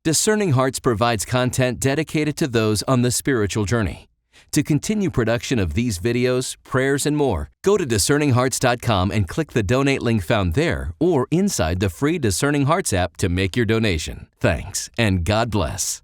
Discerning Hearts provides content dedicated to those on the spiritual journey. To continue production of these videos, prayers, and more, go to discerninghearts.com and click the donate link found there or inside the free Discerning Hearts app to make your donation. Thanks, and God bless.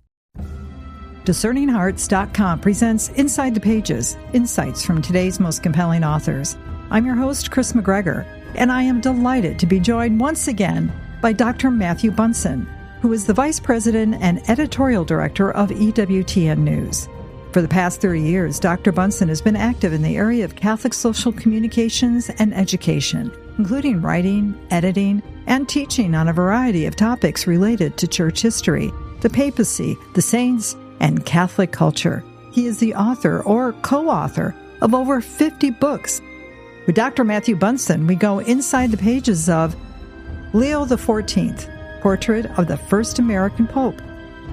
DiscerningHearts.com presents Inside the Pages, insights from today's most compelling authors. I'm your host, Kris McGregor, and I am delighted to be joined once again by Dr. Matthew Bunson, who is the Vice President and Editorial Director of EWTN News. For the past 30 years, Dr. Bunson has been active in the area of Catholic social communications and education, including writing, editing, and teaching on a variety of topics related to church history, the papacy, the saints, and Catholic culture. He is the author or co-author of over 50 books. With Dr. Matthew Bunson, we go inside the pages of Leo XIV, Portrait of the First American Pope,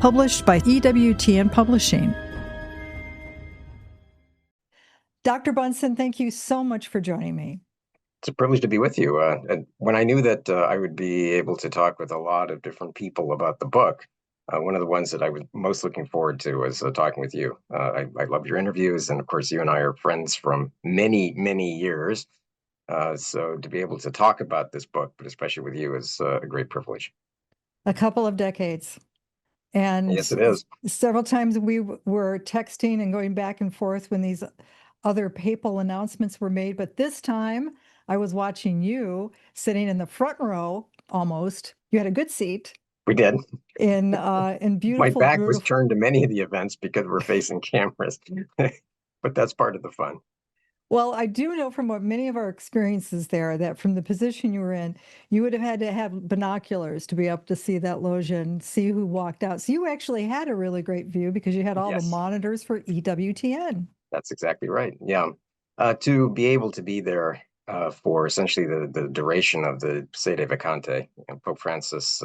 published by EWTN Publishing. Dr. Bunson, thank you so much for joining me. It's a privilege to be with you. When I knew that I would be able to talk with a lot of different people about the book, one of the ones that I was most looking forward to was talking with you. I love your interviews, and of course, you and I are friends from many, many years. So to be able to talk about this book, but especially with you, is a great privilege. A couple of decades. And yes, it is. Several times we were texting and going back and forth when these other papal announcements were made. But this time I was watching you sitting in the front row almost. You had a good seat. We did. In beautiful. My back was turned to many of the events because we're facing cameras, but that's part of the fun. Well, I do know from what many of our experiences there that from the position you were in, you would have had to have binoculars to be up to see that loggia and see who walked out. So you actually had a really great view because you had all the monitors for EWTN. That's exactly right. Yeah. To be able to be there for essentially the duration of the Sede Vacante, Pope Francis,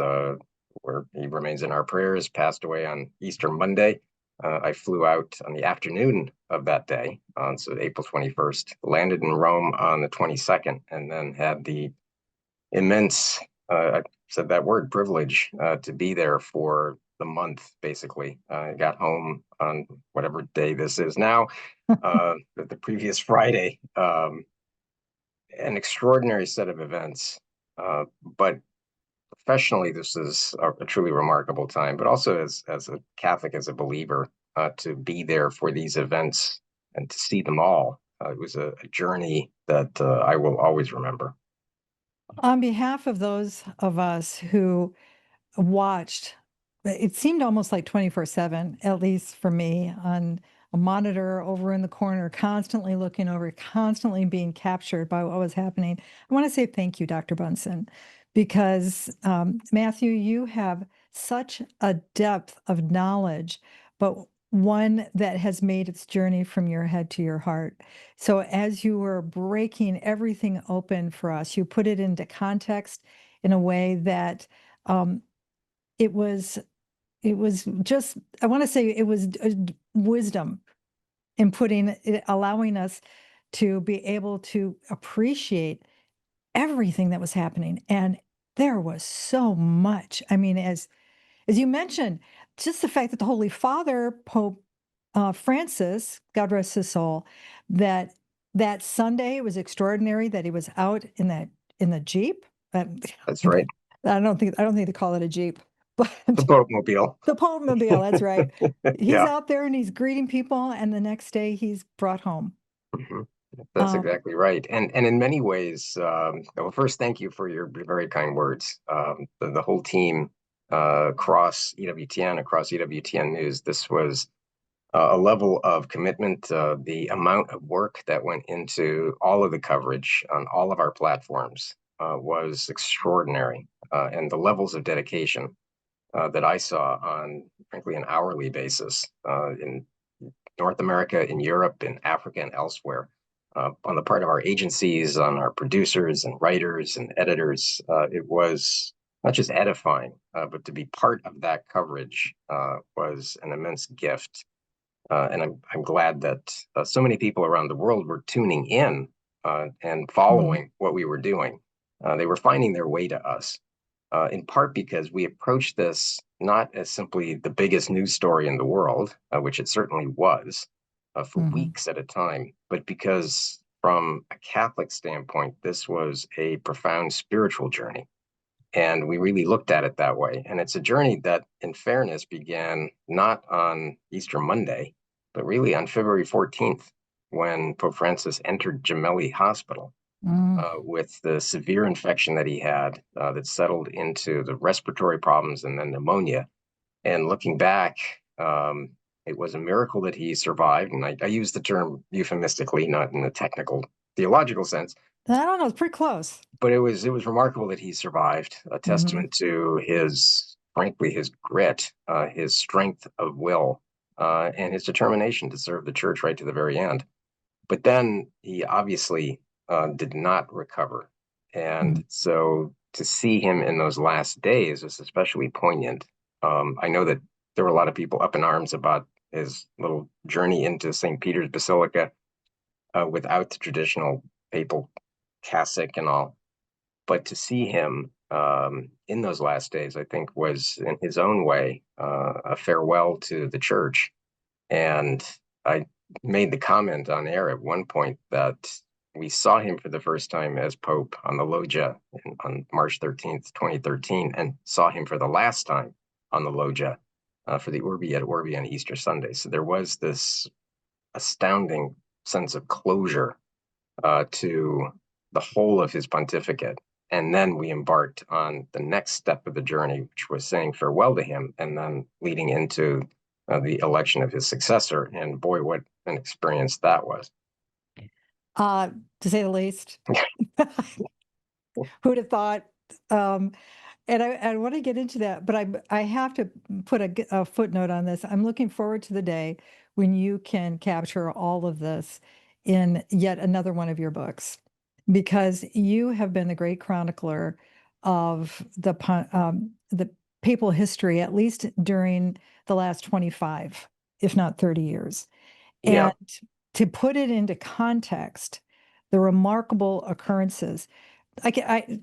where he remains in our prayers, passed away on Easter Monday. I flew out on the afternoon of that day, so April 21st, landed in Rome on the 22nd, and then had the immense, I said that word, privilege to be there for the month, basically. I got home on whatever day this is now, the previous Friday. An extraordinary set of events, but professionally, this is a truly remarkable time, but also as a Catholic, as a believer, to be there for these events and to see them all. It was a journey that I will always remember. On behalf of those of us who watched, it seemed almost like 24/7, at least for me, on a monitor over in the corner, constantly looking over, constantly being captured by what was happening. I want to say thank you, Dr. Bunson, because Matthew, you have such a depth of knowledge, but one that has made its journey from your head to your heart. So as you were breaking everything open for us, you put it into context in a way that it was just, I want to say it was wisdom in allowing us to be able to appreciate everything that was happening. And there was so much. I mean, as you mentioned, just the fact that the Holy Father, Pope Francis, God rest his soul, that Sunday was extraordinary, that he was out in the Jeep. That's right. I don't think they call it a Jeep. But the Pope Mobile. The Pope Mobile, that's right. He's out there and he's greeting people, and the next day he's brought home. Mm-hmm. That's exactly right. And in many ways, well, first, thank you for your very kind words. The whole team across EWTN News, this was a level of commitment. The amount of work that went into all of the coverage on all of our platforms was extraordinary. And the levels of dedication that I saw on, frankly, an hourly basis in North America, in Europe, in Africa, and elsewhere, on the part of our agencies, on our producers and writers and editors. It was not just edifying, but to be part of that coverage was an immense gift. And I'm glad that so many people around the world were tuning in and following what we were doing. They were finding their way to us, in part because we approached this not as simply the biggest news story in the world, which it certainly was for weeks at a time, but because from a Catholic standpoint, this was a profound spiritual journey. And we really looked at it that way. And it's a journey that, in fairness, began not on Easter Monday, but really on February 14th, when Pope Francis entered Gemelli Hospital with the severe infection that he had that settled into the respiratory problems and then pneumonia. And looking back, it was a miracle that he survived. And I use the term euphemistically, not in a technical theological sense. I don't know, it's pretty close. But it was remarkable that he survived, a testament to his, frankly, his grit, his strength of will, and his determination to serve the church right to the very end. But then he obviously did not recover. And so to see him in those last days is especially poignant. I know that there were a lot of people up in arms about his little journey into St. Peter's Basilica without the traditional papal cassock and all. But to see him in those last days, I think, was in his own way a farewell to the church. And I made the comment on air at one point that we saw him for the first time as Pope on the Loggia on March 13th, 2013, and saw him for the last time on the Loggia for the Urbi et Orbi on Easter Sunday. So there was this astounding sense of closure to the whole of his pontificate. And then we embarked on the next step of the journey, which was saying farewell to him and then leading into the election of his successor. And boy, what an experience that was. To say the least. Who'd have thought? And I want to get into that, but I have to put a footnote on this. I'm looking forward to the day when you can capture all of this in yet another one of your books, because you have been the great chronicler of the papal history, at least during the last 25, if not 30 years. Yeah. And to put it into context, the remarkable occurrences.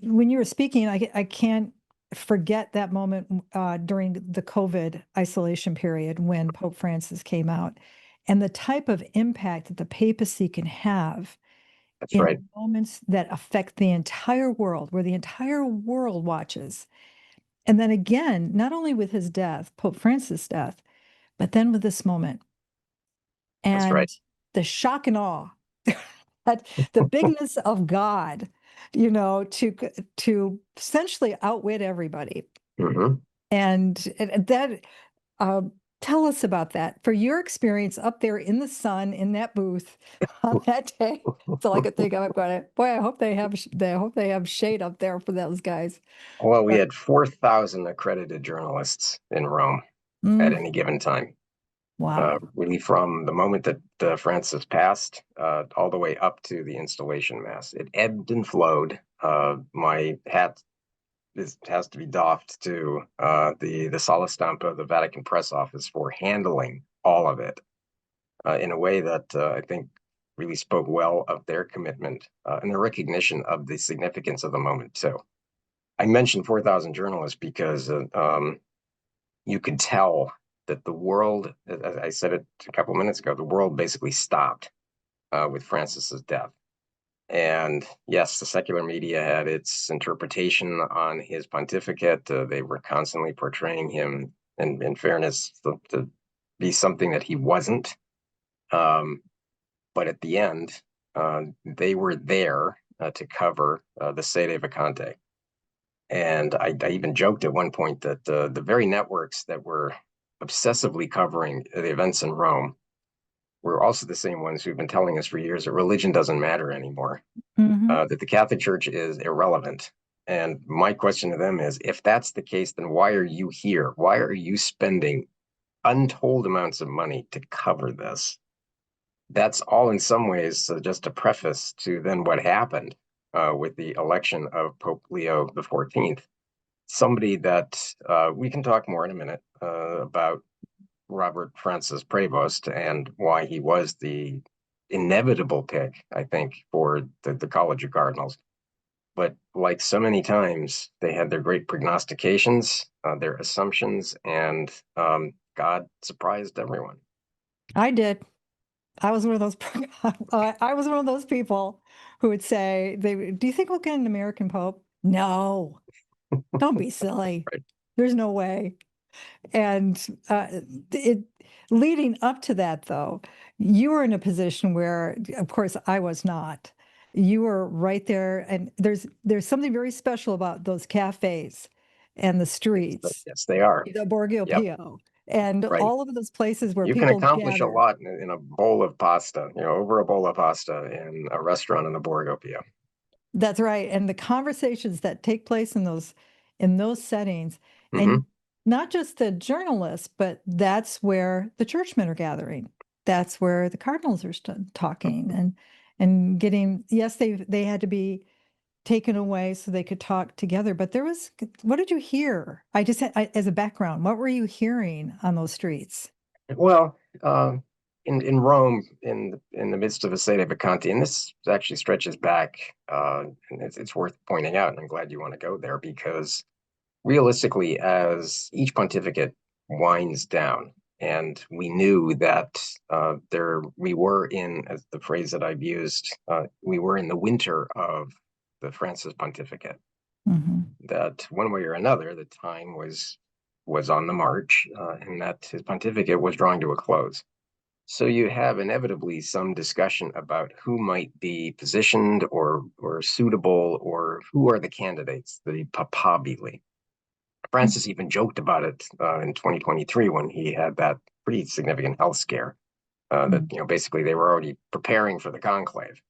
When you were speaking, I can't forget that moment during the COVID isolation period when Pope Francis came out, and the type of impact that the papacy can have That's in right. moments that affect the entire world, where the entire world watches. And then again, not only with his death, Pope Francis' death, but then with this moment. That's And right. the shock and awe, at the bigness of God, to essentially outwit everybody. And that, tell us about that. For your experience up there in the sun, in that booth on that day. That's all I could think of. I've got it. Boy, I hope they have shade up there for those guys. Well, we had 4,000 accredited journalists in Rome at any given time. Wow. Really from the moment that Francis passed all the way up to the installation mass. It ebbed and flowed. My hat has to be doffed to the Sala Stampa, the Vatican press office, for handling all of it in a way that I think really spoke well of their commitment and their recognition of the significance of the moment too. I mentioned 4,000 journalists because you could tell that the world, as I said it a couple of minutes ago, the world basically stopped with Francis's death. And yes, the secular media had its interpretation on his pontificate. They were constantly portraying him, and in fairness, to be something that he wasn't. But at the end, they were there to cover the sede vacante. And I even joked at one point that the very networks that were obsessively covering the events in Rome were also the same ones who've been telling us for years that religion doesn't matter anymore, that the Catholic Church is irrelevant. And my question to them is, if that's the case, then why are you here? Why are you spending untold amounts of money to cover this? That's all in some ways just a preface to then what happened with the election of Pope Leo XIV. Somebody that we can talk more in a minute about Robert Francis Prevost and why he was the inevitable pick, I think, for the College of Cardinals. But like so many times, they had their great prognostications, their assumptions, and God surprised everyone. I did. I was one of those. I was one of those people who would say, "Do you think we'll get an American Pope?" No, don't be silly. Right. There's no way. And it leading up to that, though, you were in a position where, of course, I was not. You were right there, and there's something very special about those cafes and the streets, Yes, they are. the Borgio Yep. Pio, and Right. all of those places where You can people accomplish a gather. lot in a bowl of pasta, over a bowl of pasta in a restaurant in the Borgo Pio. That's right. And the conversations that take place in those settings, Mm-hmm. and not just the journalists, but that's where the churchmen are gathering. That's where the cardinals are talking and getting, yes, they had to be taken away so they could talk together. But what did you hear? As a background, what were you hearing on those streets? Well, in Rome, in the midst of the Sede Vacanti, and this actually stretches back, and it's worth pointing out, and I'm glad you want to go there because realistically, as each pontificate winds down, and we knew that we were in, as the phrase that I've used, we were in the winter of the Francis pontificate. Mm-hmm. That one way or another, the time was on the march, and that his pontificate was drawing to a close. So you have inevitably some discussion about who might be positioned or suitable, or who are the candidates, the papabili. Francis even joked about it in 2023 when he had that pretty significant health scare. That basically they were already preparing for the conclave.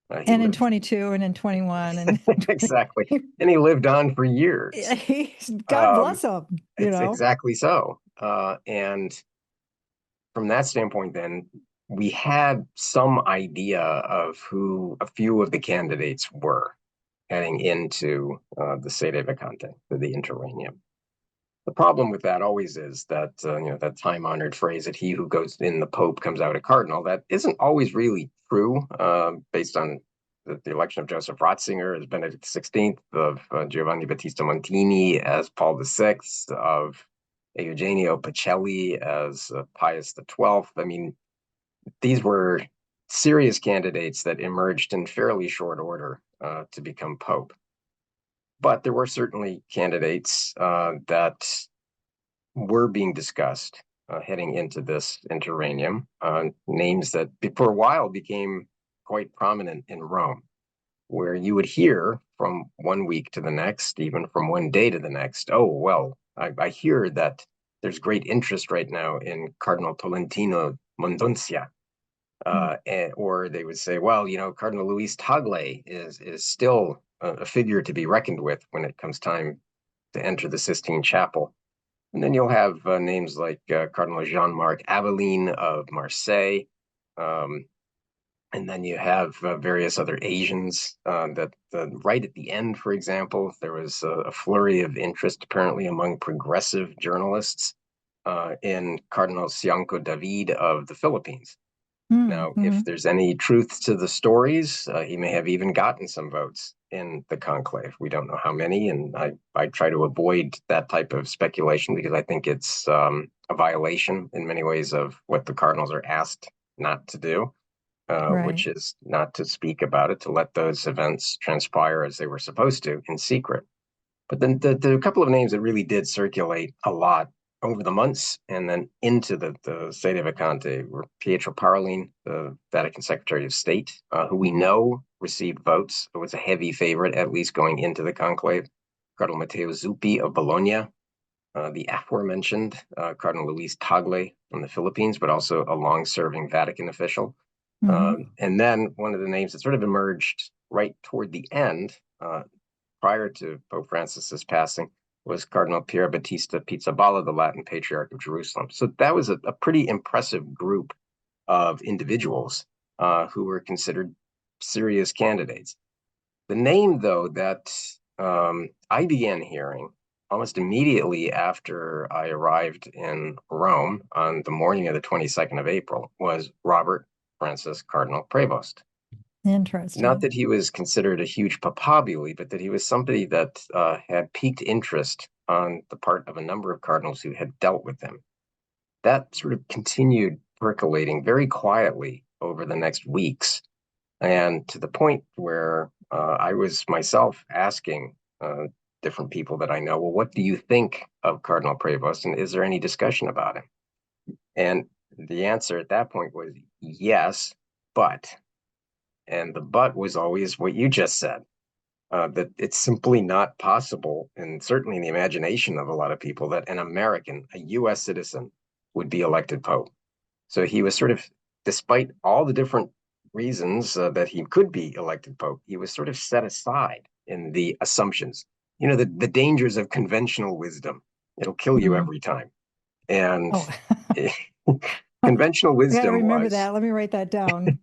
And in 22 and in 21 and exactly, and he lived on for years. God bless him. It's exactly so. And from that standpoint, then we had some idea of who a few of the candidates were heading into the Sede Vacante, the Interregnum. The problem with that always is that that time-honored phrase that he who goes in the Pope comes out a cardinal. That isn't always really true, based on the election of Joseph Ratzinger as Benedict XVI, of Giovanni Battista Montini as Paul VI, of Eugenio Pacelli as Pius XII. I mean, these were serious candidates that emerged in fairly short order to become Pope. But there were certainly candidates that were being discussed heading into this interregnum, names that for a while became quite prominent in Rome, where you would hear from one week to the next, even from one day to the next, oh, well, I hear that there's great interest right now in Cardinal Tolentino Mondoncia. Or they would say, well, Cardinal Luis Tagle is still a figure to be reckoned with when it comes time to enter the Sistine Chapel. And then you'll have names like Cardinal Jean-Marc Aveline of Marseille. And then you have various other Asians that right at the end, for example, there was a flurry of interest apparently among progressive journalists in Cardinal Cianco David of the Philippines. Now, if there's any truth to the stories, he may have even gotten some votes in the conclave. We don't know how many, and I try to avoid that type of speculation because I think it's a violation in many ways of what the cardinals are asked not to do, which is not to speak about it, to let those events transpire as they were supposed to in secret. But then the couple of names that really did circulate a lot over the months and then into the Sede Vacante were Pietro Parolin, the Vatican Secretary of State, who we know received votes, but was a heavy favorite, at least going into the conclave. Cardinal Matteo Zuppi of Bologna, the aforementioned Cardinal Luis Tagle from the Philippines, but also a long-serving Vatican official. And then one of the names that sort of emerged right toward the end, prior to Pope Francis's passing, was Cardinal Pier Battista Pizzaballa, the Latin Patriarch of Jerusalem. So that was a pretty impressive group of individuals who were considered serious candidates. The name, though, that I began hearing almost immediately after I arrived in Rome on the morning of the 22nd of April was Robert Francis Cardinal Prevost. Interesting. Not that he was considered a huge papabile, but that he was somebody that had piqued interest on the part of a number of cardinals who had dealt with him. That sort of continued percolating very quietly over the next weeks, and to the point where I was myself asking different people that I know, well, what do you think of Cardinal Prevost, and is there any discussion about him? And the answer at that point was yes, but. And the but was always what you just said, that it's simply not possible, and certainly in the imagination of a lot of people, that an American, a U.S. citizen, would be elected Pope. So he was sort of, despite all the different reasons that he could be elected Pope, he was sort of set aside in the assumptions. You know, the dangers of conventional wisdom. It'll kill you every time. And conventional I wisdom gotta remember was, that. Let me write that down.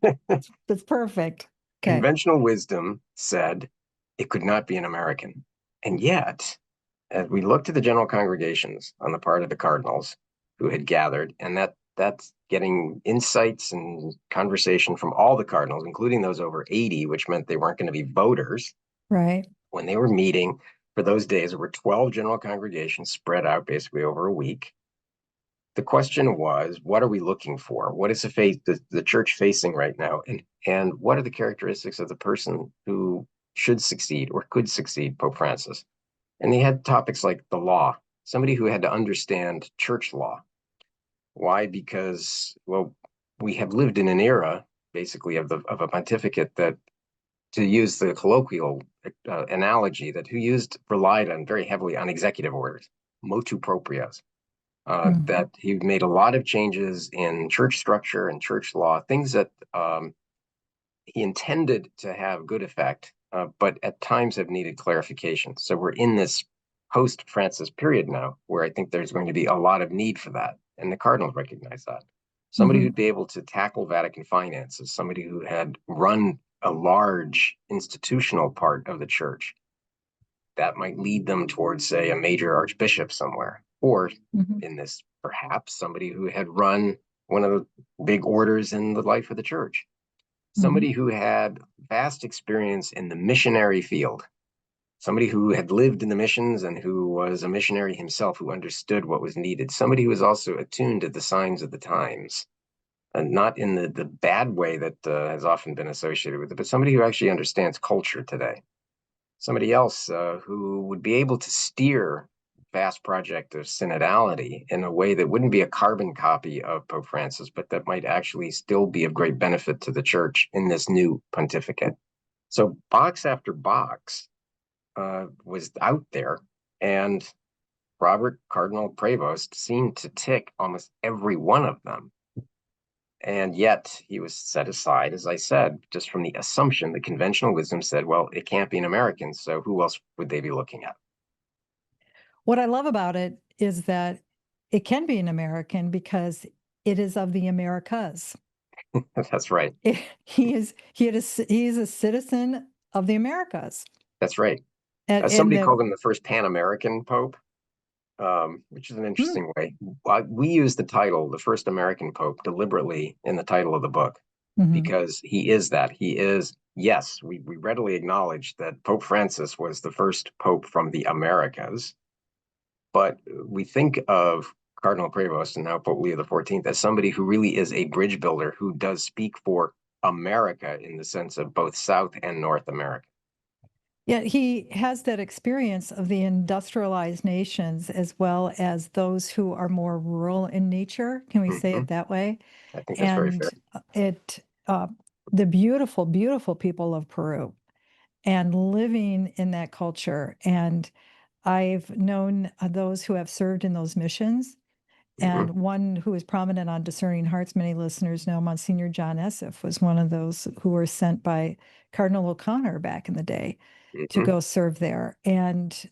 That's perfect. Okay. conventional wisdom said it could not be an American. And yet, as we looked at the general congregations on the part of the cardinals who had gathered, and that's getting insights and conversation from all the cardinals, including those over 80, which meant they weren't going to be voters. Right. When they were meeting for those days, there were 12 general congregations spread out basically over a week. The question was, what are we looking for? What is the church facing right now? And what are the characteristics of the person who should succeed or could succeed Pope Francis? And they had topics like the law, somebody who had to understand church law. Why? Because, well, we have lived in an era, basically, of a pontificate that, to use the colloquial analogy, that relied on very heavily on executive orders, motu proprios. That he made a lot of changes in church structure and church law, things that he intended to have good effect, but at times have needed clarification. So we're in this post-Francis period now, where I think there's going to be a lot of need for that, and the cardinals recognize that. Somebody who'd be able to tackle Vatican finances, somebody who had run a large institutional part of the church, that might lead them towards, say, a major archbishop somewhere, or in this, perhaps somebody who had run one of the big orders in the life of the church, somebody who had vast experience in the missionary field, somebody who had lived in the missions and who was a missionary himself, who understood what was needed, somebody who was also attuned to the signs of the times, and not in the bad way that has often been associated with it, but somebody who actually understands culture today. Somebody else who would be able to steer vast project of synodality in a way that wouldn't be a carbon copy of Pope Francis, but that might actually still be of great benefit to the church in this new pontificate. So box after box was out there, and Robert Cardinal Prevost seemed to tick almost every one of them. And yet he was set aside, as I said, just from the assumption that conventional wisdom said, well, it can't be an American, so who else would they be looking at? What I love about it is that it can be an American because it is of the Americas. That's right. He is a citizen of the Americas. That's right. Somebody called him the first Pan-American Pope, which is an interesting way. We use the title, the first American Pope, deliberately in the title of the book, because he is that. He is, yes, we readily acknowledge that Pope Francis was the first Pope from the Americas, but we think of Cardinal Prevost and now Pope Leo XIV as somebody who really is a bridge builder, who does speak for America in the sense of both South and North America. Yeah, he has that experience of the industrialized nations as well as those who are more rural in nature. Can we say it that way? I think that's very fair. The beautiful, beautiful people of Peru and living in that culture. And I've known those who have served in those missions. And one who is prominent on Discerning Hearts, many listeners know, Monsignor John Esseff was one of those who were sent by Cardinal O'Connor back in the day to go serve there, and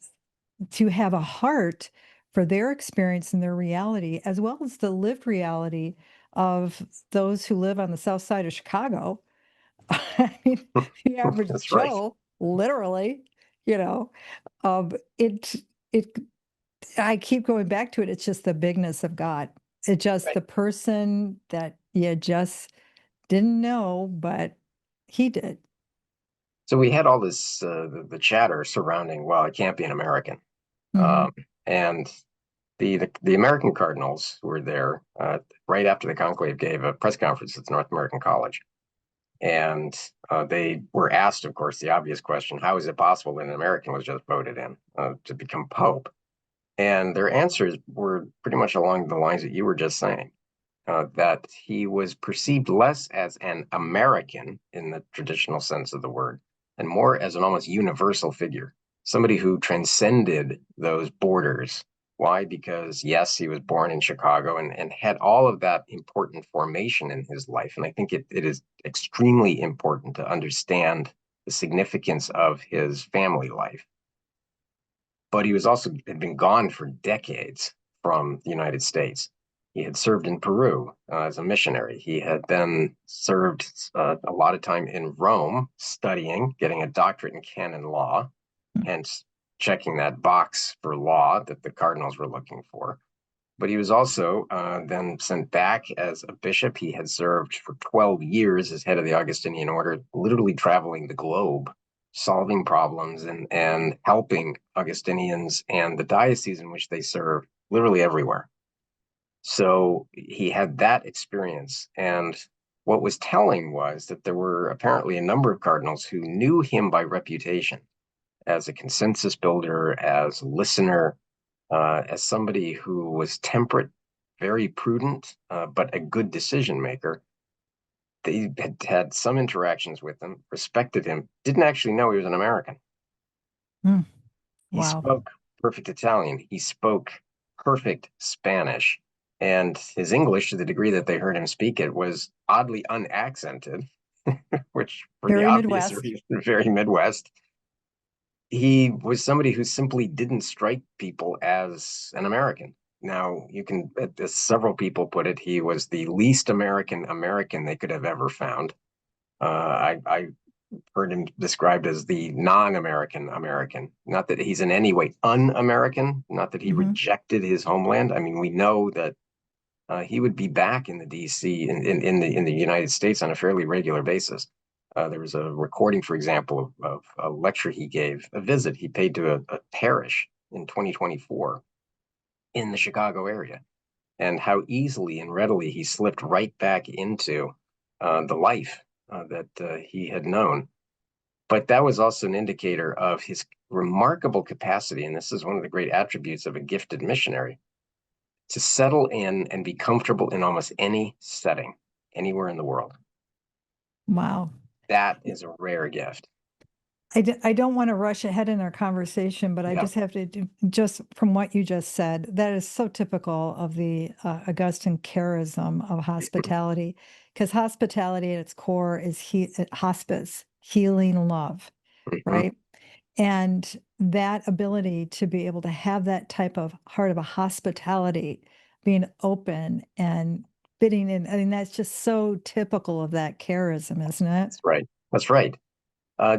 to have a heart for their experience and their reality, as well as the lived reality of those who live on the south side of Chicago. I mean, the average That's Joe, literally, you know, it I keep going back to it. It's just the bigness of God. It's just the person that you just didn't know, but he did. So we had all this the chatter surrounding, well, it can't be an American. Hmm. And the American cardinals who were there right after the conclave gave a press conference at the North American College. And they were asked, of course, the obvious question, how is it possible that an American was just voted in to become Pope? And their answers were pretty much along the lines that you were just saying, that he was perceived less as an American in the traditional sense of the word, and more as an almost universal figure, somebody who transcended those borders. Why? Because, yes, he was born in Chicago and had all of that important formation in his life. And I think it is extremely important to understand the significance of his family life. But he was also had been gone for decades from the United States. He had served in Peru as a missionary. He had then served a lot of time in Rome studying, getting a doctorate in canon law, hence checking that box for law that the cardinals were looking for. But he was also then sent back as a bishop. He had served for 12 years as head of the Augustinian order, literally traveling the globe, solving problems and helping Augustinians and the diocese in which they serve literally everywhere. So he had that experience. And what was telling was that there were apparently a number of cardinals who knew him by reputation as a consensus builder, as a listener, as somebody who was temperate, very prudent, but a good decision maker. They had had some interactions with him, respected him, didn't actually know he was an American. Mm. He Wow. spoke perfect Italian. He spoke perfect Spanish. And his English, to the degree that they heard him speak it, was oddly unaccented, which for the Very obvious Midwest. reason, very Midwest. He was somebody who simply didn't strike people as an American. Now, you can, as several people put it, he was the least American they could have ever found. I heard him described as the non-American American. Not that he's in any way un-American, not that he rejected his homeland. I mean, we know that he would be back in the DC in the United States on a fairly regular basis. There was a recording, for example, of a lecture he gave, a visit he paid to a parish in 2024 in the Chicago area, and how easily and readily he slipped right back into the life that he had known. But that was also an indicator of his remarkable capacity, and this is one of the great attributes of a gifted missionary, to settle in and be comfortable in almost any setting, anywhere in the world. Wow. That is a rare gift. I don't want to rush ahead in our conversation, but I Yeah. just have to do, just from what you just said, that is so typical of the Augustine charism of hospitality, because hospitality at its core is hospice, healing love, right? And that ability to be able to have that type of heart of a hospitality, being open and fitting in, I mean, that's just so typical of that charism, isn't it? That's right. That's right. Uh,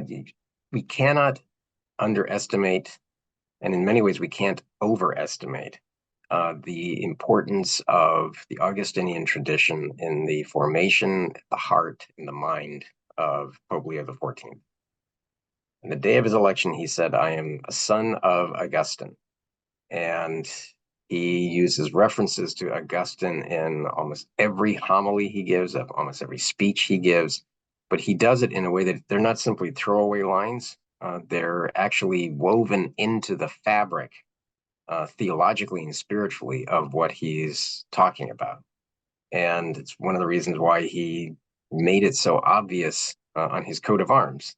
we cannot underestimate, and in many ways, we can't overestimate the importance of the Augustinian tradition in the formation, the heart, and the mind of Pope Leo XIV. On the day of his election, he said, I am a son of Augustine. And he uses references to Augustine in almost every homily he gives, almost every speech he gives. But he does it in a way that they're not simply throwaway lines. They're actually woven into the fabric, theologically and spiritually, of what he's talking about. And it's one of the reasons why he made it so obvious on his coat of arms.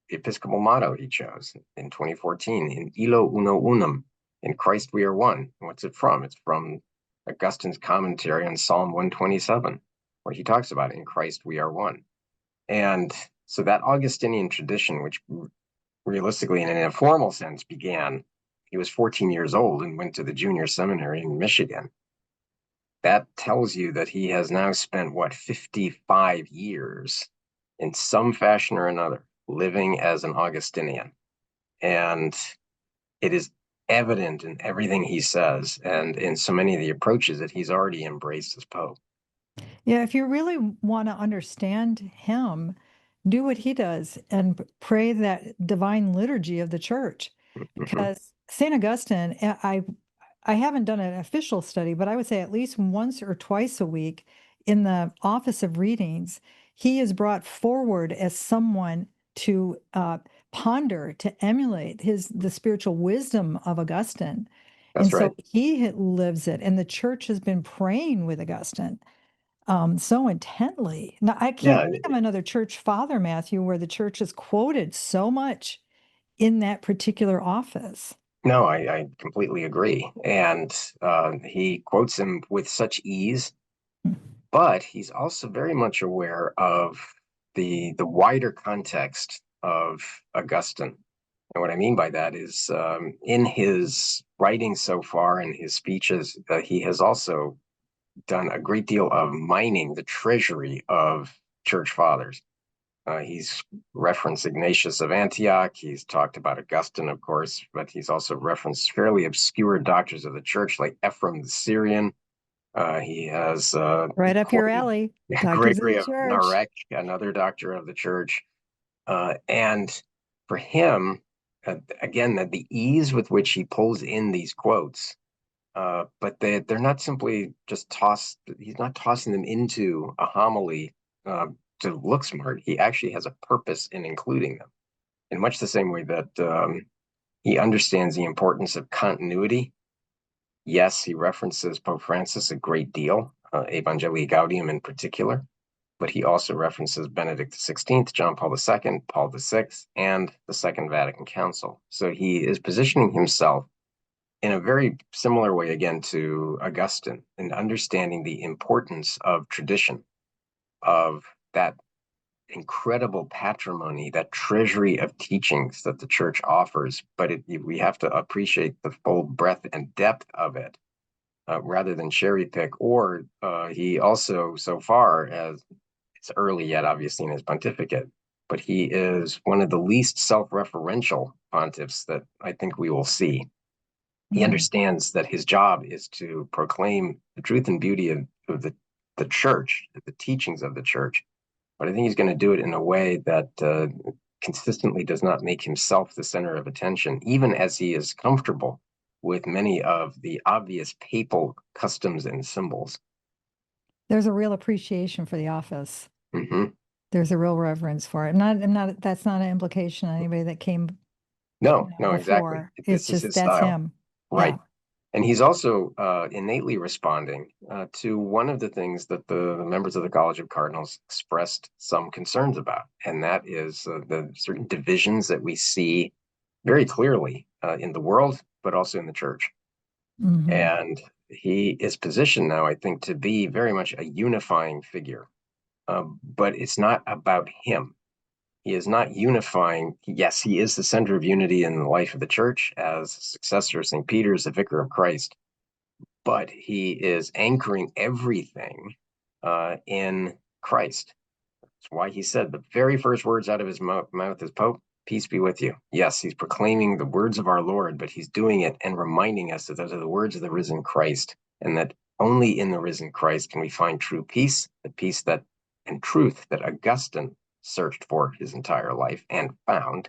The Episcopal motto he chose in 2014, in Illo Uno Unum, in Christ we are one. What's it from? It's from Augustine's commentary on Psalm 127, where he talks about in Christ we are one. And so that Augustinian tradition, which realistically in an informal sense began, he was 14 years old and went to the junior seminary in Michigan. That tells you that he has now spent, 55 years in some fashion or another living as an Augustinian. And it is evident in everything he says and in so many of the approaches that he's already embraced as Pope. Yeah, if you really want to understand him, do what he does and pray that divine liturgy of the church. Mhm. Because St. Augustine, I haven't done an official study, but I would say at least once or twice a week in the office of readings, he is brought forward as someone to ponder, to emulate the spiritual wisdom of Augustine. And That's right. so he lives it, and the church has been praying with Augustine so intently. Now, I can't Yeah, think of another church father, Matthew, where the church is quoted so much in that particular office. no, I completely agree. And he quotes him with such ease, but he's also very much aware of the wider context of Augustine. And what I mean by that is in his writing so far and his speeches, he has also done a great deal of mining the treasury of church fathers. He's referenced Ignatius of Antioch. He's talked about Augustine, of course, but he's also referenced fairly obscure doctors of the church like Ephraim the Syrian. He has Right up your quoted alley, doctors of Gregory the of church. Narek, another doctor of the church. And for him, again, the ease with which he pulls in these quotes, but they're not simply just tossed. He's not tossing them into a homily to look smart. He actually has a purpose in including them in much the same way that he understands the importance of continuity. Yes, he references Pope Francis a great deal, Evangelii Gaudium in particular, but he also references Benedict XVI, John Paul II, Paul VI, and the Second Vatican Council. So he is positioning himself in a very similar way, again, to Augustine, in understanding the importance of tradition, of that incredible patrimony, that treasury of teachings that the church offers. But we have to appreciate the full breadth and depth of it rather than cherry pick. Or he also, so far as it's early yet, obviously, in his pontificate, but he is one of the least self-referential pontiffs that I think we will see. He understands that his job is to proclaim the truth and beauty of the church, the teachings of the church. But I think he's going to do it in a way that consistently does not make himself the center of attention, even as he is comfortable with many of the obvious papal customs and symbols. There's a real appreciation for the office. Mm-hmm. There's a real reverence for it. That's not an implication on anybody that came No, exactly. before. It's This is just his that's style. him. Right. Yeah. And he's also innately responding to one of the things that the members of the College of Cardinals expressed some concerns about, and that is the certain divisions that we see very clearly in the world, but also in the church. Mm-hmm. And he is positioned now, I think, to be very much a unifying figure. But it's not about him. He is not unifying. Yes, he is the center of unity in the life of the church as successor of St. Peter, as the vicar of Christ, but he is anchoring everything in Christ. That's why he said the very first words out of his mouth as Pope, peace be with you. Yes, he's proclaiming the words of our Lord, but he's doing it and reminding us that those are the words of the risen Christ, and that only in the risen Christ can we find true peace, the peace that and truth that Augustine searched for his entire life and found,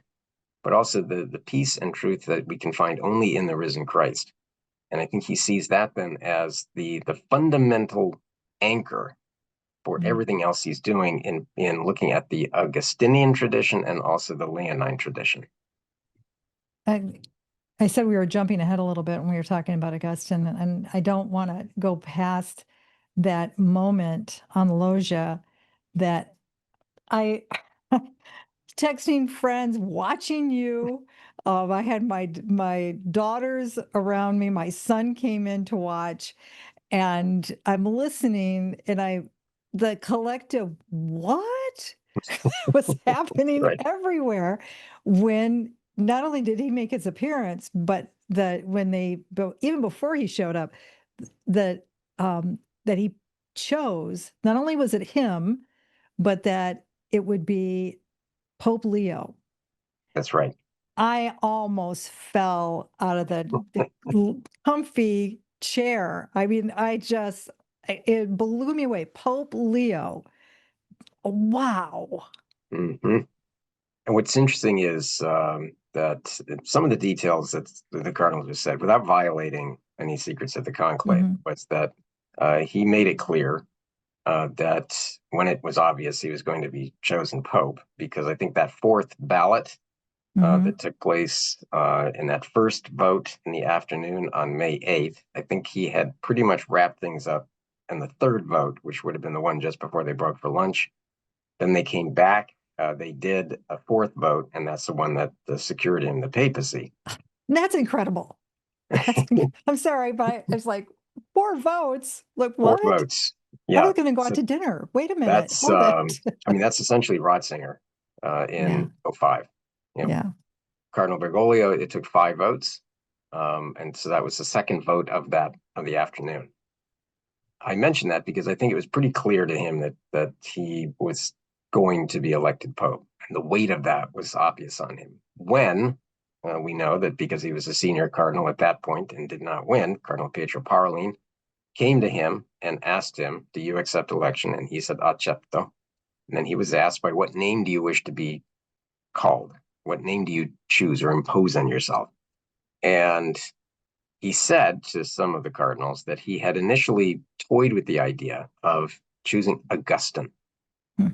but also the peace and truth that we can find only in the risen Christ. And I think he sees that then as the fundamental anchor for everything else he's doing in looking at the Augustinian tradition and also the Leonine tradition. I said we were jumping ahead a little bit when we were talking about Augustine, and I don't want to go past that moment on the loggia that I texting friends, watching you. I had my daughters around me. My son came in to watch, and I'm listening, and the collective what was happening Right. everywhere when not only did he make his appearance, but even before he showed up, that that he chose, not only was it him, but that it would be Pope Leo. That's right. I almost fell out of the comfy chair. I mean, it blew me away. Pope Leo. Wow. hmm And what's interesting is that some of the details that the Cardinals have said, without violating any secrets at the conclave, Hmm. was that he made it clear that when it was obvious he was going to be chosen Pope, because I think that fourth ballot Hmm. that took place in that first vote in the afternoon on May 8th, I think he had pretty much wrapped things up in the third vote, which would have been the one just before they broke for lunch. Then they came back. They did a fourth vote, and that's the one that secured him the papacy. That's incredible. I'm sorry, but it's like 4 votes. Like, Four what? votes. I Yeah. was going to go out So to dinner. Wait a minute. that's, Hold it. I mean, that's essentially Ratzinger Yeah. in '05. You know, Yeah. Cardinal Bergoglio, it took 5 votes. And so that was the second vote of the afternoon. I mentioned that because I think it was pretty clear to him that he was going to be elected Pope. And the weight of that was obvious on him. When we know that because he was a senior cardinal at that point and did not win, Cardinal Pietro Parolin came to him and asked him, "Do you accept election?" And he said, "Accetto." And then he was asked, "By what name do you wish to be called? What name do you choose or impose on yourself?" And he said to some of the cardinals that he had initially toyed with the idea of choosing Augustine, Hmm.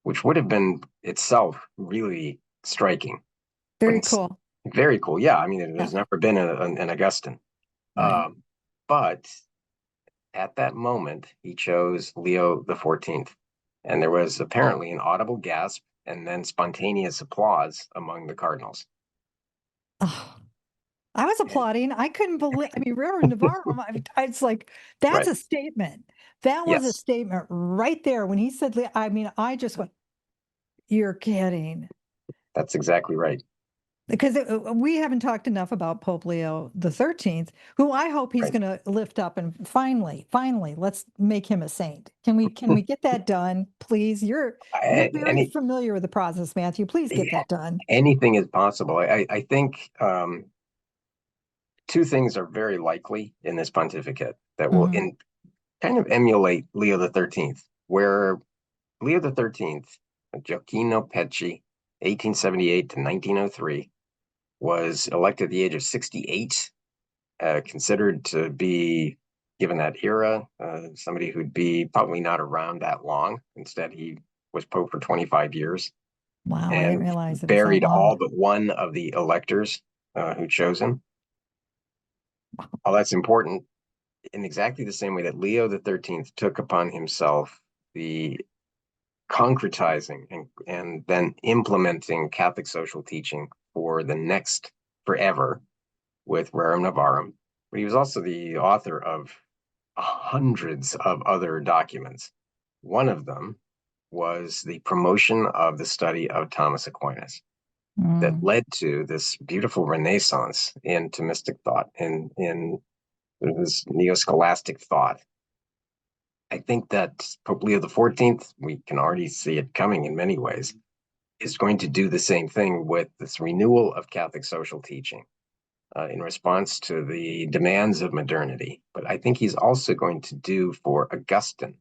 which would have been itself really striking. But Very it's cool. very cool. Yeah, I mean, Yeah. there's never been an Augustine. Right. But at that moment, he chose Leo the 14th. And there was apparently an audible gasp and then spontaneous applause among the cardinals. Oh, I was And, applauding. I couldn't believe, I mean, Reverend Navarro, it's like, that's right. a statement. That was a Yes, statement right there when he said, I mean, I just went, you're kidding. that's exactly right. Because we haven't talked enough about Pope Leo the 13th, who I hope he's Right. going to lift up and finally, let's make him a saint. Can we get that done, please? You're very Any, familiar with the process, Matthew. Please get that done. anything is possible. I think two things are very likely in this pontificate that will Mhm. kind of emulate Leo the 13th, where Leo the 13th, Gioacchino Pecci, 1878 to 1903, was elected at the age of 68, considered to be, given that era, somebody who'd be probably not around that long. Instead, he was Pope for 25 years Wow, I didn't and realize it was that buried all long. but one of the electors who chose him. All that's important in exactly the same way that Leo the 13th took upon himself the concretizing and then implementing Catholic social teaching for the next forever with Rerum Novarum. But he was also the author of hundreds of other documents. One of them was the promotion of the study of Thomas Aquinas that Mm. led to this beautiful renaissance in Thomistic thought, in this neo-scholastic thought. I think that Pope Leo XIV, we can already see it coming in many ways, is going to do the same thing with this renewal of Catholic social teaching in response to the demands of modernity. But I think he's also going to do for Augustine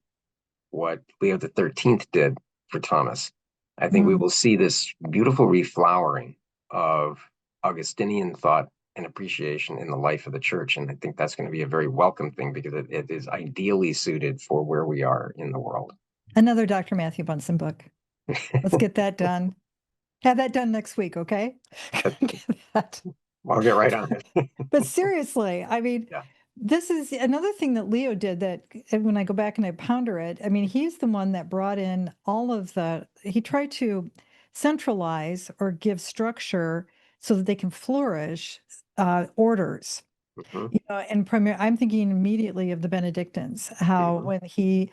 what Leo XIII did for Thomas. I think we Mm. will see this beautiful reflowering of Augustinian thought and appreciation in the life of the church. And I think that's going to be a very welcome thing because it is ideally suited for where we are in the world. Another Dr. Matthew Bunson book. Let's get that done. Have that done next week, okay? Get that. I'll get right on it. But seriously, I mean, Yeah. this is another thing that Leo did that when I go back and I ponder it, I mean, he's the one that brought in he tried to centralize or give structure so that they can flourish orders. Mhm, And I'm thinking immediately of the Benedictines, how mhm, when he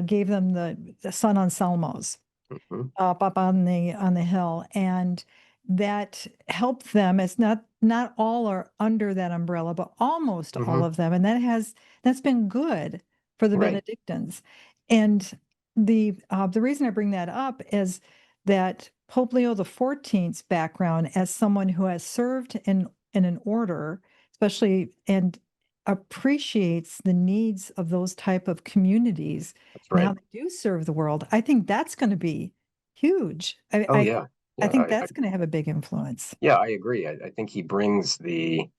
gave them the Sun on Salmos mhm, up on the hill, and that helped them. It's not all are under that umbrella, but almost all mhm. of them, and that's been good for the Right. Benedictines. And the reason I bring that up is that Pope Leo the 14th's background as someone who has served in an order, especially and appreciates the needs of those type of communities That's and right. how they do serve the world. I think that's going to be huge. Oh yeah, I yeah, think that's going to have a big influence. yeah, I agree. I think he brings the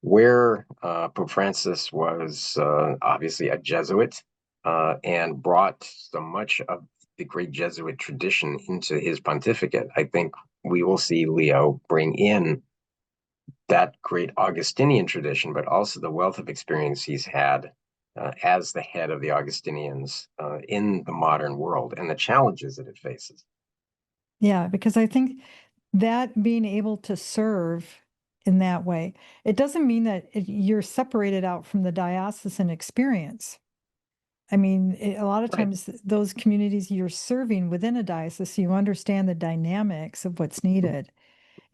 where Pope Francis was obviously a Jesuit and brought so much of the great Jesuit tradition into his pontificate. I think we will see Leo bring in that great Augustinian tradition, but also the wealth of experience he's had as the head of the Augustinians in the modern world and the challenges that it faces. Yeah, because I think that being able to serve in that way, it doesn't mean that you're separated out from the diocesan experience. I mean, a lot of Right, times those communities you're serving within a diocese, you understand the dynamics of what's needed.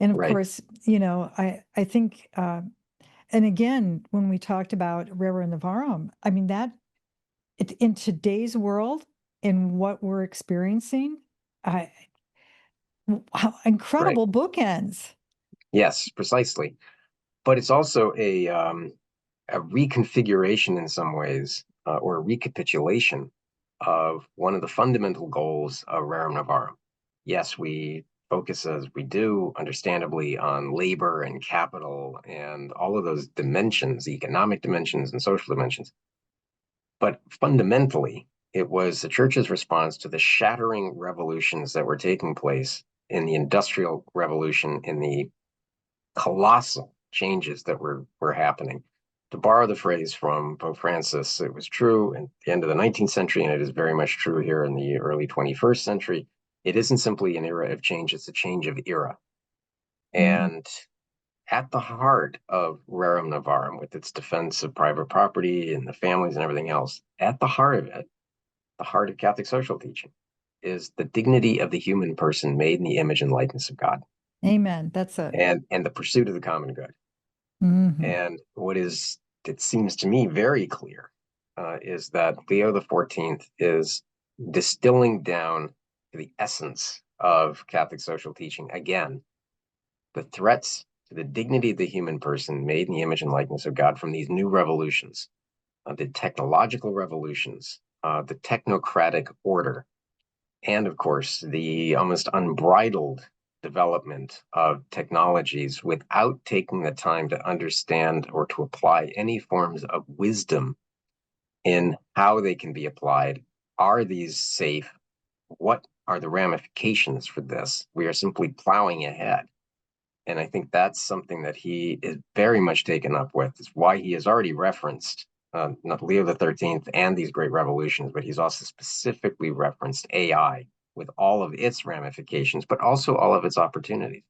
And of right. course, I think, and again, when we talked about Rerum Novarum, I mean, in today's world, in what we're experiencing, I, how Right. incredible bookends. Yes, precisely. But it's also a reconfiguration in some ways, or a recapitulation of one of the fundamental goals of Rerum Novarum. Yes, we focus as we do, understandably, on labor and capital and all of those dimensions, economic dimensions and social dimensions. But fundamentally, it was the church's response to the shattering revolutions that were taking place in the Industrial Revolution, in the colossal changes that were happening. To borrow the phrase from Pope Francis, it was true at the end of the 19th century, and it is very much true here in the early 21st century. It isn't simply an era of change, it's a change of era. Mm. And at the heart of Rerum Novarum, with its defense of private property and the families and everything else, at the heart of it, the heart of Catholic social teaching, is the dignity of the human person made in the image and likeness of God, Amen. That's it. and the pursuit of the common good. Mhm. And it seems to me very clear, is that Leo XIV is distilling down to the essence of Catholic social teaching. Again, the threats to the dignity of the human person made in the image and likeness of God from these new revolutions, the technological revolutions, the technocratic order, and of course, the almost unbridled development of technologies without taking the time to understand or to apply any forms of wisdom in how they can be applied. Are these safe? What are the ramifications for this? We are simply plowing ahead. And I think that's something that he is very much taken up with. Is why he has already referenced not Leo the 13th and these great revolutions, but he's also specifically referenced AI with all of its ramifications, but also all of its opportunities.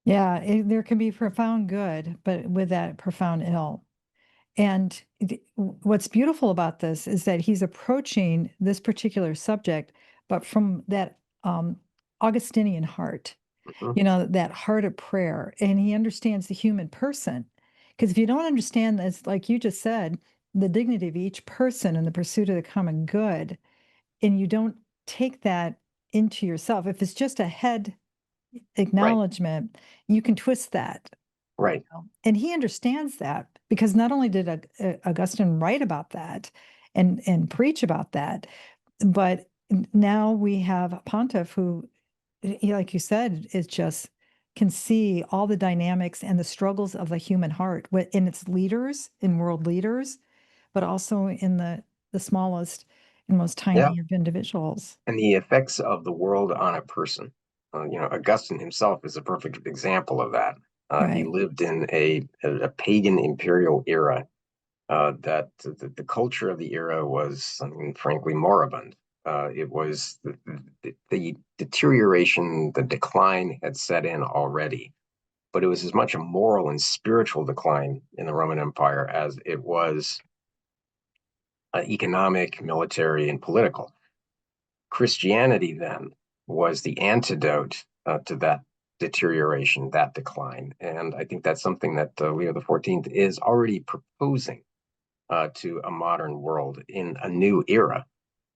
Yeah, there can be profound good, but with that profound ill. And what's beautiful about this is that he's approaching this particular subject, but from that Augustinian heart, Mhm. that heart of prayer. And he understands the human person. Because if you don't understand this, like you just said, the dignity of each person and the pursuit of the common good, and you don't take that into yourself, if it's just a head Right, acknowledgement, you can twist that. right. And he understands that because not only did Augustine write about that and preach about that, but now we have a pontiff who, like you said, is just can see all the dynamics and the struggles of the human heart in its leaders, in world leaders, but also in the smallest and most Yeah. tiny of individuals. And the effects of the world on a person. Augustine himself is a perfect example of that. He Right. lived in a pagan imperial era that the culture of the era was, I mean, frankly, moribund. It was the deterioration, the decline had set in already, but it was as much a moral and spiritual decline in the Roman Empire as it was economic, military, and political. Christianity then was the antidote to that deterioration, that decline. And I think that's something that Leo XIV is already proposing to a modern world in a new era.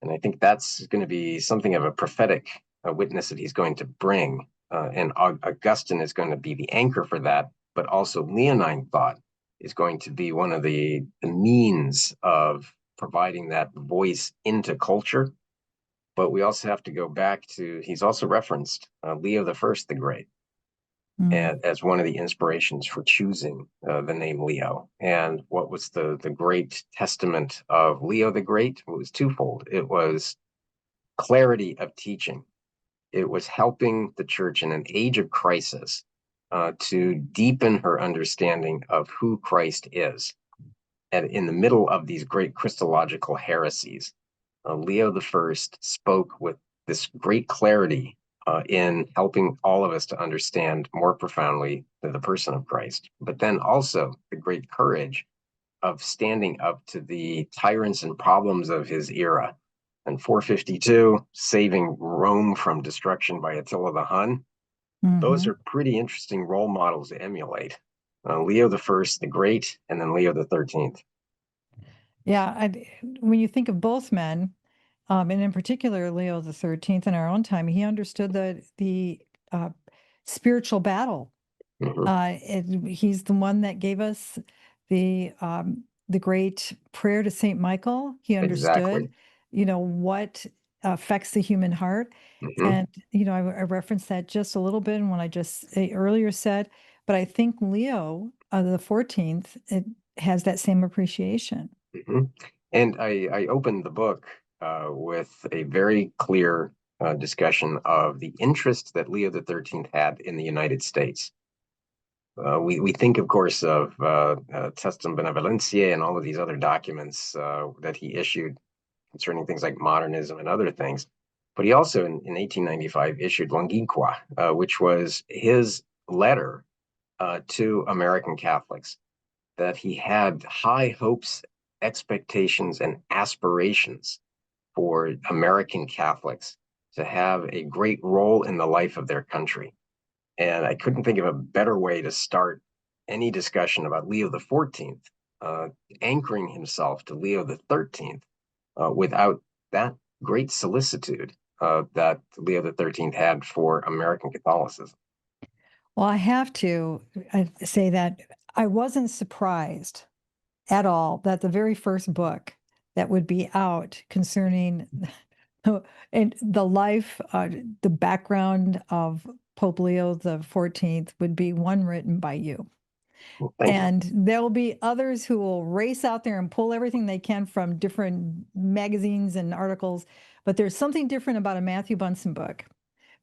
And I think that's going to be something of a prophetic witness that he's going to bring. And Augustine is going to be the anchor for that, but also Leonine thought is going to be one of the means of providing that voice into culture But we also have to go back to, he's also referenced Leo the First the Great, and as one of the inspirations for choosing the name Leo. And what was the great testament of Leo the Great? It was twofold. It was clarity of teaching. It was helping the church in an age of crisis to deepen her understanding of who Christ is. And in the middle of these great Christological heresies, Leo the First spoke with this great clarity in helping all of us to understand more profoundly the person of Christ, but then also the great courage of standing up to the tyrants and problems of his era. And 452, saving Rome from destruction by Attila the Hun. Those are pretty interesting role models to emulate. Leo the First, the Great, and then Leo the 13th. Yeah, when you think of both men, and in particular Leo the 13th in our own time, he understood the spiritual battle. He's the one that gave us the great prayer to Saint Michael. He understood, what affects the human heart. And, I referenced that just a little bit in what I just earlier said, but I think Leo the 14th, it has that same appreciation. And I opened the book with a very clear discussion of the interest that Leo the 13th had in the United States. We think, of course, of Testum Benevolentiae and all of these other documents that he issued concerning things like modernism and other things. But he also, in 1895, issued Longinqua, which was his letter to American Catholics, that he had high hopes, expectations, and aspirations for American Catholics to have a great role in the life of their country. And I couldn't think of a better way to start any discussion about Leo the 14th, anchoring himself to Leo the 13th without that great solicitude that Leo the 13th had for American Catholicism. Well, I have to say that I wasn't surprised at all that the very first book that would be out concerning and the life, the background of Pope Leo the 14th would be one written by you. Well, and there will be others who will race out there and pull everything they can from different magazines and articles. But there's something different about a Matthew Bunson book,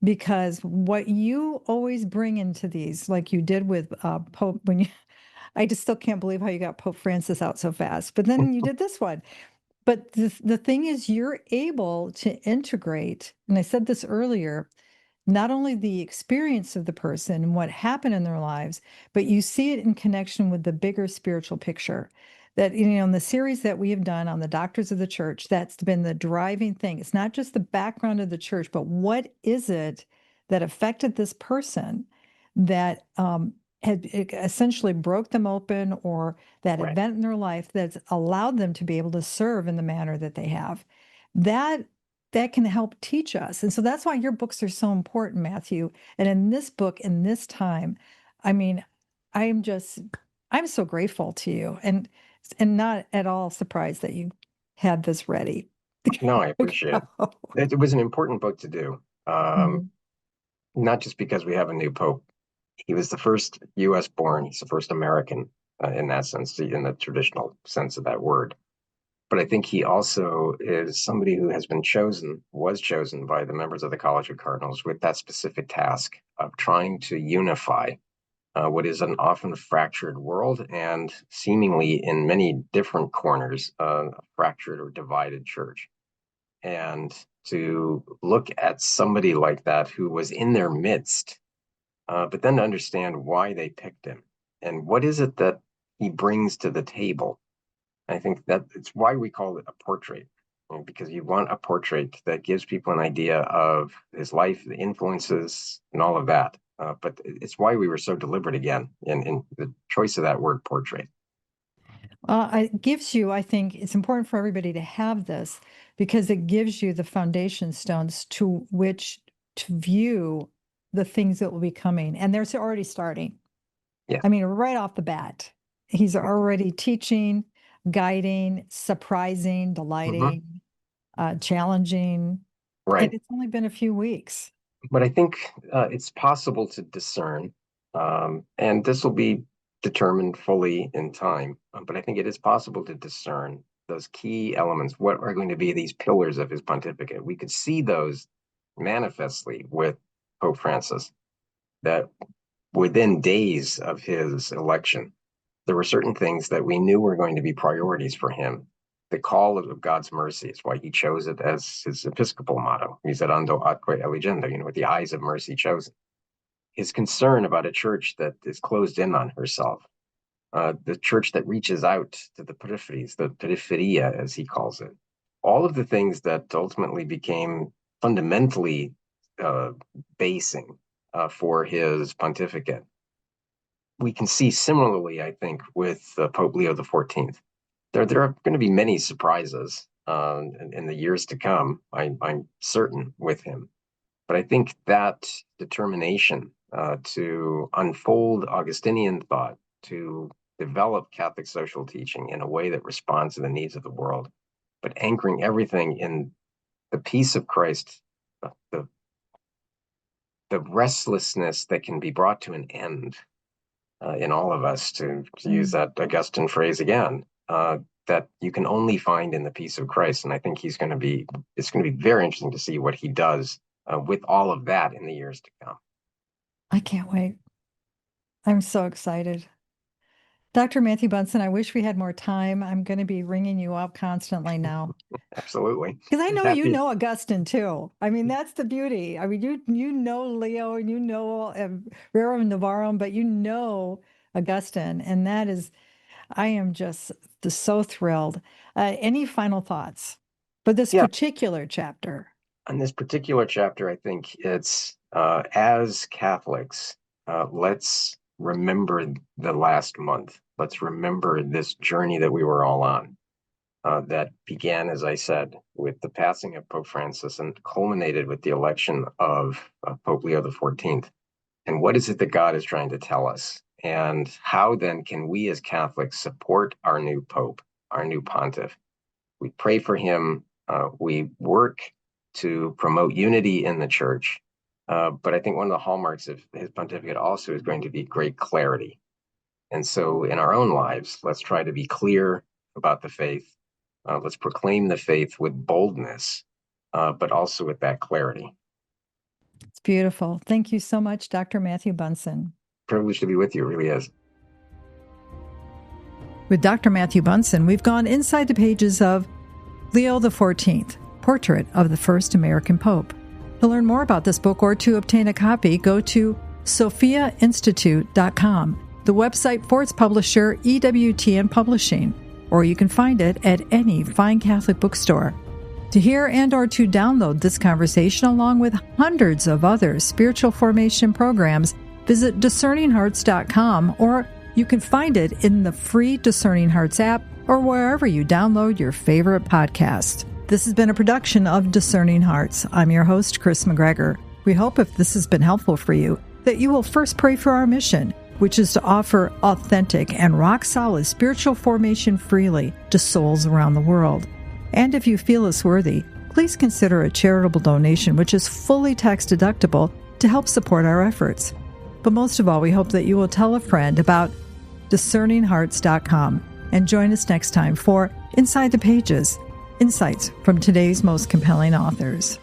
because what you always bring into these, like you did with Pope, I just still can't believe how you got Pope Francis out so fast. But then you did this one. But the thing is, you're able to integrate, and I said this earlier, not only the experience of the person and what happened in their lives, but you see it in connection with the bigger spiritual picture. That, in the series that we have done on the Doctors of the Church, that's been the driving thing. It's not just the background of the church, but what is it that affected this person that had essentially broke them open, or that event in their life that's allowed them to be able to serve in the manner that they have. That can help teach us. And so that's why your books are so important, Matthew. And in this book, in this time, I mean, I'm so grateful to you, and not at all surprised that you had this ready. No, I appreciate it. It was an important book to do. Not just because we have a new Pope. He was the first U.S. born, he's the first American in that sense, in the traditional sense of that word. But I think he also is somebody who was chosen by the members of the College of Cardinals with that specific task of trying to unify what is an often fractured world, and seemingly in many different corners, a fractured or divided church. And to look at somebody like that who was in their midst, but then to understand why they picked him and what is it that he brings to the table. I think that it's why we call it a portrait, because you want a portrait that gives people an idea of his life, the influences, and all of that. But it's why we were so deliberate again in the choice of that word portrait. It gives you, I think it's important for everybody to have this, because it gives you the foundation stones to which to view the things that will be coming. And they're already starting. Yeah. I mean, right off the bat, he's already teaching, guiding, surprising, delighting, challenging, Right. And it's only been a few weeks. But I think it's possible to discern, and this will be determined fully in time. But I think it is possible to discern those key elements. What are going to be these pillars of his pontificate? We could see those manifestly with Pope Francis, that within days of his election, there were certain things that we knew were going to be priorities for him. The call of God's mercy is why he chose it as his episcopal motto, miserando atque eligendo, with the eyes of mercy chosen. His concern about a church that is closed in on herself, the church that reaches out to the peripheries, the periferia, as he calls it. All of the things that ultimately became fundamentally basing for his pontificate. We can see similarly, I think, with Pope Leo XIV. There are going to be many surprises in the years to come, I'm certain, with him. But I think that determination to unfold Augustinian thought, to develop Catholic social teaching in a way that responds to the needs of the world, but anchoring everything in the peace of Christ, the restlessness that can be brought to an end in all of us, to use that Augustine phrase again, that you can only find in the peace of Christ. And I think it's going to be very interesting to see what he does with all of that in the years to come. I can't wait. I'm so excited. Dr. Matthew Bunson, I wish we had more time. I'm going to be ringing you up constantly now. Absolutely. Because I know you know Augustine too. I mean, that's the beauty. I mean, you know Leo and you know Rerum Novarum, but you know Augustine. And that is, I am just so thrilled. Any final thoughts for this particular chapter? On this particular chapter, I think it's as Catholics, let's remember the last month. Let's remember this journey that we were all on, that began, as I said, with the passing of Pope Francis and culminated with the election of Pope Leo XIV. And what is it that God is trying to tell us? And how then can we as Catholics support our new Pope, our new pontiff? We pray for him. We work to promote unity in the church. But I think one of the hallmarks of his pontificate also is going to be great clarity. And so in our own lives, let's try to be clear about the faith. Let's proclaim the faith with boldness, but also with that clarity. It's beautiful. Thank you so much, Dr. Matthew Bunson. Privileged to be with you, it really is. With Dr. Matthew Bunson, we've gone inside the pages of Leo XIV, Portrait of the First American Pope. To learn more about this book or to obtain a copy, go to sophiainstitute.com, the website for its publisher, EWTN Publishing, or you can find it at any fine Catholic bookstore. To hear and or to download this conversation along with hundreds of other spiritual formation programs, visit discerninghearts.com, or you can find it in the free Discerning Hearts app or wherever you download your favorite podcast. This has been a production of Discerning Hearts. I'm your host, Kris McGregor. We hope if this has been helpful for you, that you will first pray for our mission, which is to offer authentic and rock-solid spiritual formation freely to souls around the world. And if you feel us worthy, please consider a charitable donation, which is fully tax-deductible, to help support our efforts. But most of all, we hope that you will tell a friend about discerninghearts.com and join us next time for Inside the Pages, insights from today's most compelling authors.